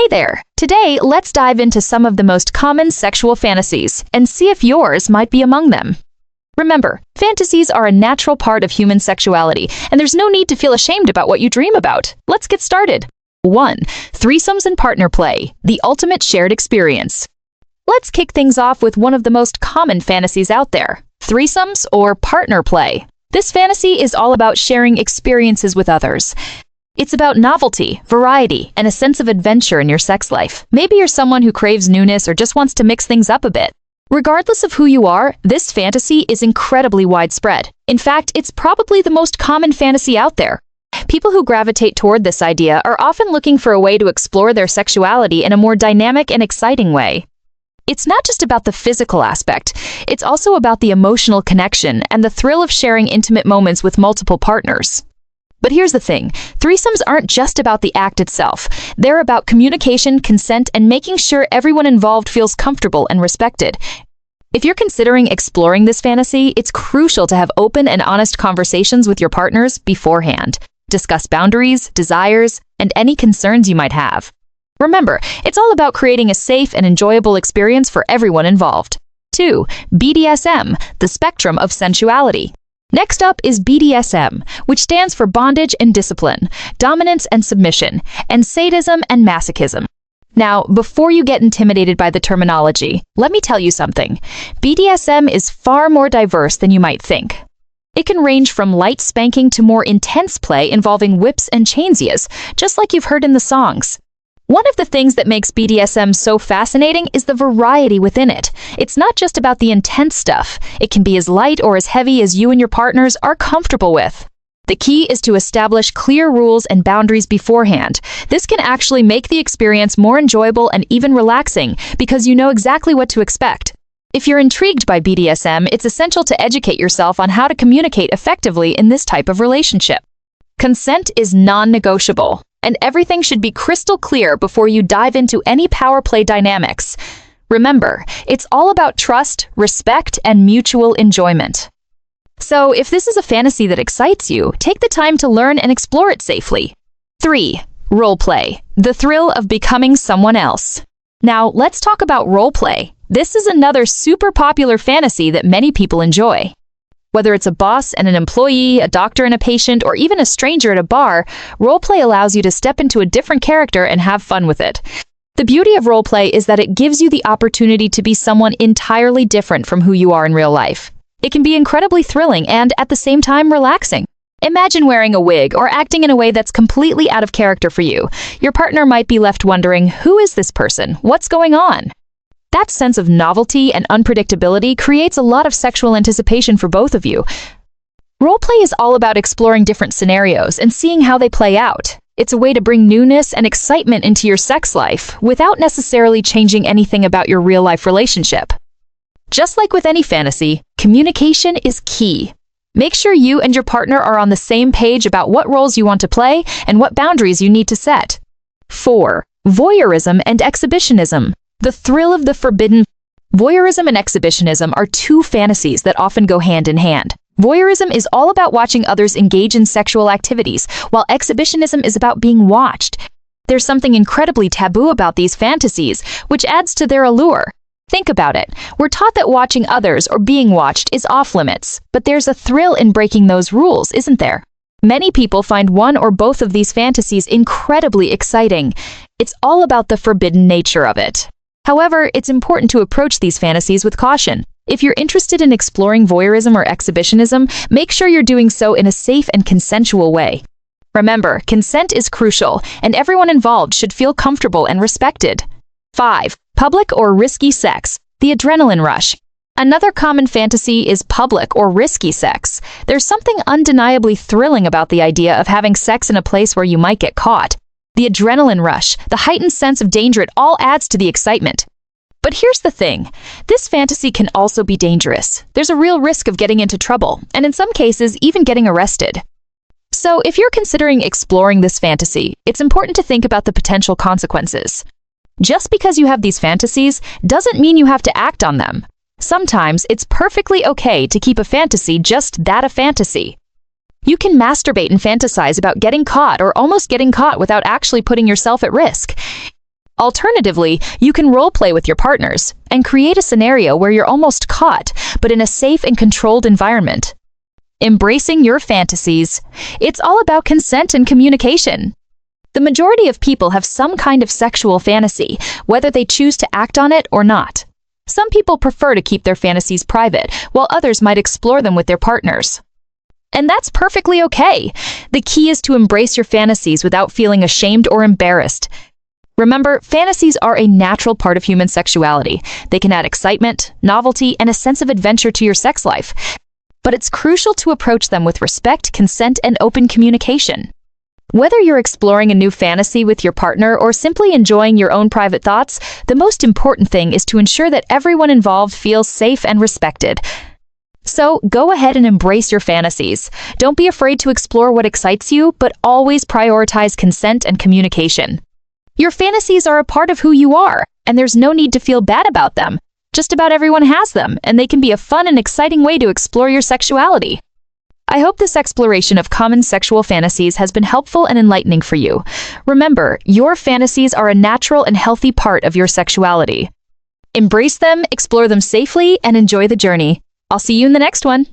Hey there! Today, let's dive into some of the most common sexual fantasies and see if yours might be among them. Remember, fantasies are a natural part of human sexuality, and there's no need to feel ashamed about what you dream about. Let's get started. 1. Threesomes and partner play, the ultimate shared experience. Let's kick things off with one of the most common fantasies out there, threesomes or partner play. This fantasy is all about sharing experiences with others. It's about novelty, variety, and a sense of adventure in your sex life. Maybe you're someone who craves newness or just wants to mix things up a bit. Regardless of who you are, this fantasy is incredibly widespread. In fact, it's probably the most common fantasy out there. People who gravitate toward this idea are often looking for a way to explore their sexuality in a more dynamic and exciting way. It's not just about the physical aspect, it's also about the emotional connection and the thrill of sharing intimate moments with multiple partners. But here's the thing, threesomes aren't just about the act itself. They're about communication, consent, and making sure everyone involved feels comfortable and respected. If you're considering exploring this fantasy, it's crucial to have open and honest conversations with your partners beforehand. Discuss boundaries, desires, and any concerns you might have. Remember, it's all about creating a safe and enjoyable experience for everyone involved. 2. BDSM, the spectrum of sensuality. Next up is BDSM, which stands for bondage and discipline, dominance and submission, and sadism and masochism. Now, before you get intimidated by the terminology, let me tell you something. BDSM is far more diverse than you might think. It can range from light spanking to more intense play involving whips and chainsias, just like you've heard in the songs. One of the things that makes BDSM so fascinating is the variety within it. It's not just about the intense stuff. It can be as light or as heavy as you and your partners are comfortable with. The key is to establish clear rules and boundaries beforehand. This can actually make the experience more enjoyable and even relaxing because you know exactly what to expect. If you're intrigued by BDSM, it's essential to educate yourself on how to communicate effectively in this type of relationship. Consent is non-negotiable, and everything should be crystal clear before you dive into any power play dynamics. Remember, it's all about trust, respect, and mutual enjoyment. So, if this is a fantasy that excites you, take the time to learn and explore it safely. 3. Roleplay, the thrill of becoming someone else. Now, let's talk about roleplay. This is another super popular fantasy that many people enjoy. Whether it's a boss and an employee, a doctor and a patient, or even a stranger at a bar, roleplay allows you to step into a different character and have fun with it. The beauty of roleplay is that it gives you the opportunity to be someone entirely different from who you are in real life. It can be incredibly thrilling and, at the same time, relaxing. Imagine wearing a wig or acting in a way that's completely out of character for you. Your partner might be left wondering, who is this person? What's going on? That sense of novelty and unpredictability creates a lot of sexual anticipation for both of you. Roleplay is all about exploring different scenarios and seeing how they play out. It's a way to bring newness and excitement into your sex life without necessarily changing anything about your real-life relationship. Just like with any fantasy, communication is key. Make sure you and your partner are on the same page about what roles you want to play and what boundaries you need to set. 4. Voyeurism and exhibitionism. The thrill of the forbidden. Voyeurism and exhibitionism are two fantasies that often go hand in hand. Voyeurism is all about watching others engage in sexual activities, while exhibitionism is about being watched. There's something incredibly taboo about these fantasies, which adds to their allure. Think about it. We're taught that watching others or being watched is off-limits, but there's a thrill in breaking those rules, isn't there? Many people find one or both of these fantasies incredibly exciting. It's all about the forbidden nature of it. However, it's important to approach these fantasies with caution. If you're interested in exploring voyeurism or exhibitionism, make sure you're doing so in a safe and consensual way. Remember, consent is crucial, and everyone involved should feel comfortable and respected. 5. Public or risky sex, the adrenaline rush. Another common fantasy is public or risky sex. There's something undeniably thrilling about the idea of having sex in a place where you might get caught. The adrenaline rush, the heightened sense of danger, it all adds to the excitement. But here's the thing, this fantasy can also be dangerous. There's a real risk of getting into trouble, and in some cases, even getting arrested. So if you're considering exploring this fantasy, it's important to think about the potential consequences. Just because you have these fantasies doesn't mean you have to act on them. Sometimes it's perfectly okay to keep a fantasy just that, a fantasy. You can masturbate and fantasize about getting caught or almost getting caught without actually putting yourself at risk. Alternatively, you can role-play with your partners and create a scenario where you're almost caught, but in a safe and controlled environment. Embracing your fantasies. It's all about consent and communication. The majority of people have some kind of sexual fantasy, whether they choose to act on it or not. Some people prefer to keep their fantasies private, while others might explore them with their partners. And that's perfectly okay. The key is to embrace your fantasies without feeling ashamed or embarrassed. Remember, fantasies are a natural part of human sexuality. They can add excitement, novelty, and a sense of adventure to your sex life. But it's crucial to approach them with respect, consent, and open communication. Whether you're exploring a new fantasy with your partner or simply enjoying your own private thoughts, the most important thing is to ensure that everyone involved feels safe and respected. So, go ahead and embrace your fantasies. Don't be afraid to explore what excites you, but always prioritize consent and communication. Your fantasies are a part of who you are, and there's no need to feel bad about them. Just about everyone has them, and they can be a fun and exciting way to explore your sexuality. I hope this exploration of common sexual fantasies has been helpful and enlightening for you. Remember, your fantasies are a natural and healthy part of your sexuality. Embrace them, explore them safely, and enjoy the journey. I'll see you in the next one.